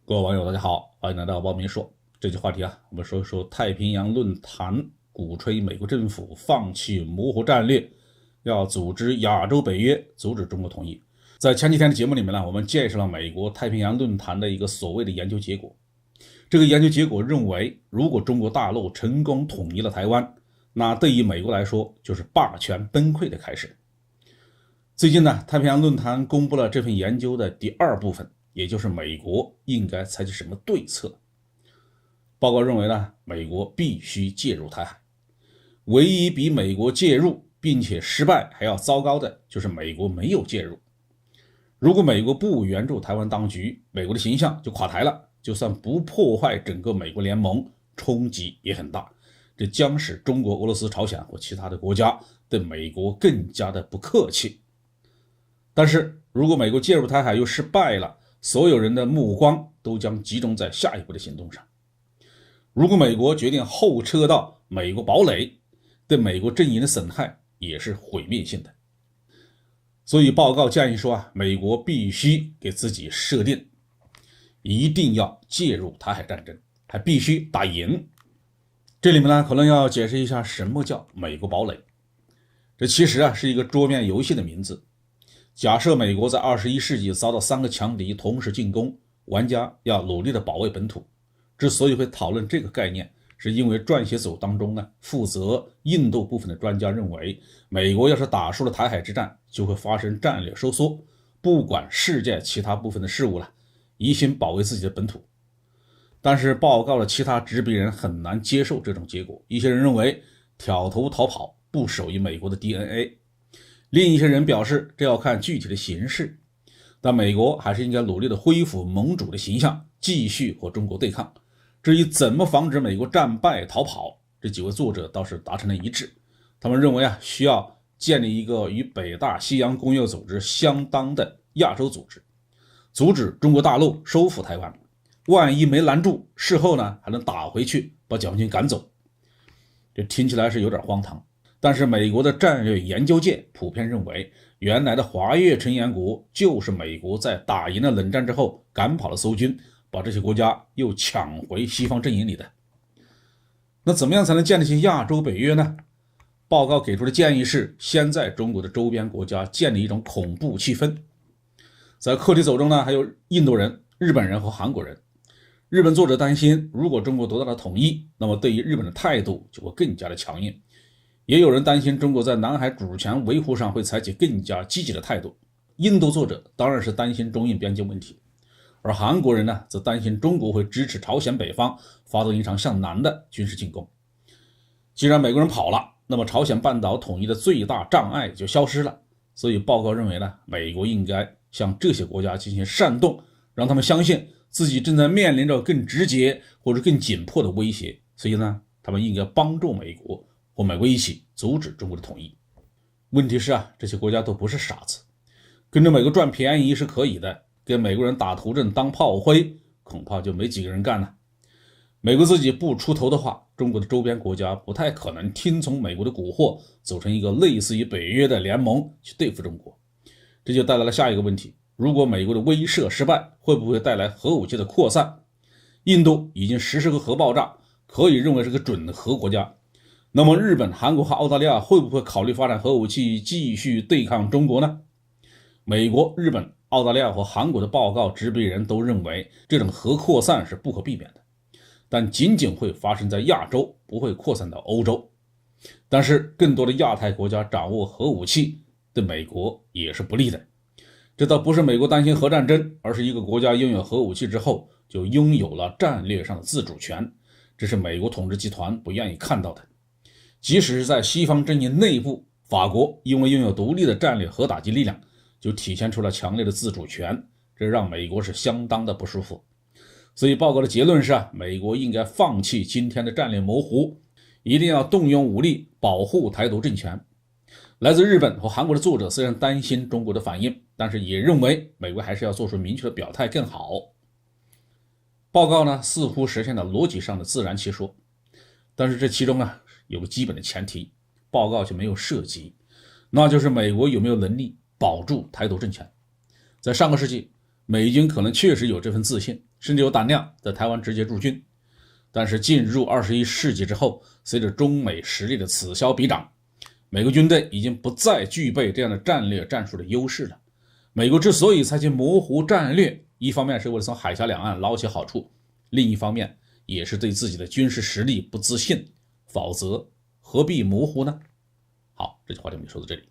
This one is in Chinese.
各位网友大家好，欢迎来到报明说。这期话题我们说一说太平洋论坛鼓吹美国政府放弃模糊战略，要组织亚洲北约，阻止中国统一。在前几天的节目里面我们介绍了美国太平洋论坛的一个所谓的研究结果。这个研究结果认为，如果中国大陆成功统一了台湾，那对于美国来说就是霸权崩溃的开始。最近太平洋论坛公布了这份研究的第二部分，也就是美国应该采取什么对策。报告认为美国必须介入台海。唯一比美国介入并且失败还要糟糕的就是美国没有介入。如果美国不援助台湾当局，美国的形象就垮台了，就算不破坏整个美国联盟，冲击也很大，这将使中国、俄罗斯、朝鲜或其他的国家对美国更加的不客气。但是如果美国介入台海又失败了，所有人的目光都将集中在下一步的行动上。如果美国决定后撤到美国堡垒，对美国阵营的损害也是毁灭性的。所以报告建议说美国必须给自己设定，一定要介入台海战争，还必须打赢。这里面可能要解释一下什么叫美国堡垒。这其实是一个桌面游戏的名字。假设美国在21世纪遭到3个强敌同时进攻，玩家要努力的保卫本土。之所以会讨论这个概念，是因为撰写组当中负责印度部分的专家认为，美国要是打输了台海之战，就会发生战略收缩，不管世界其他部分的事物了，一心保卫自己的本土。但是报告的其他执笔人很难接受这种结果，一些人认为挑头逃跑不属于美国的 DNA， 另一些人表示这要看具体的形势，但美国还是应该努力的恢复盟主的形象，继续和中国对抗。至于怎么防止美国战败逃跑，这几位作者倒是达成了一致。他们认为需要建立一个与北大西洋公约组织相当的亚洲组织，阻止中国大陆收复台湾，万一没拦住，事后还能打回去把解放军赶走。这听起来是有点荒唐，但是美国的战略研究界普遍认为，原来的华约成员国就是美国在打赢了冷战之后赶跑了苏军，把这些国家又抢回西方阵营里的。那怎么样才能建立起亚洲北约呢？报告给出的建议是，先在中国的周边国家建立一种恐怖气氛。在课题组中还有印度人、日本人和韩国人。日本作者担心，如果中国得到了统一，那么对于日本的态度就会更加的强硬。也有人担心中国在南海主权维护上会采取更加积极的态度。印度作者当然是担心中印边境问题，而韩国人则担心中国会支持朝鲜北方发动一场向南的军事进攻。既然美国人跑了，那么朝鲜半岛统一的最大障碍就消失了。所以报告认为美国应该向这些国家进行煽动，让他们相信自己正在面临着更直接或者更紧迫的威胁。所以他们应该帮助美国，和美国一起阻止中国的统一。问题是这些国家都不是傻子，跟着美国赚便宜是可以的，给美国人打头阵当炮灰，恐怕就没几个人干了。美国自己不出头的话，中国的周边国家不太可能听从美国的蛊惑，组成一个类似于北约的联盟去对付中国。这就带来了下一个问题，如果美国的威慑失败，会不会带来核武器的扩散？印度已经实施过核爆炸，可以认为是个准核国家。那么日本、韩国和澳大利亚会不会考虑发展核武器继续对抗中国呢？美国、日本、澳大利亚和韩国的报告执笔人都认为，这种核扩散是不可避免的，但仅仅会发生在亚洲，不会扩散到欧洲。但是更多的亚太国家掌握核武器，对美国也是不利的。这倒不是美国担心核战争，而是一个国家拥有核武器之后，就拥有了战略上的自主权，这是美国统治集团不愿意看到的。即使是在西方阵营内部，法国因为拥有独立的战略核打击力量，就体现出了强烈的自主权，这让美国是相当的不舒服。所以报告的结论是美国应该放弃今天的战略模糊，一定要动用武力保护台独政权。来自日本和韩国的作者虽然担心中国的反应，但是也认为美国还是要做出明确的表态更好。报告似乎实现了逻辑上的自圆其说，但是这其中有个基本的前提，报告却没有涉及，那就是美国有没有能力保住台独政权。在上个世纪，美军可能确实有这份自信，甚至有胆量在台湾直接驻军。但是进入21世纪之后，随着中美实力的此消彼长，美国军队已经不再具备这样的战略战术的优势了。美国之所以采取模糊战略，一方面是为了从海峡两岸捞起好处，另一方面也是对自己的军事实力不自信，否则何必模糊呢？好，这句话就说到这里。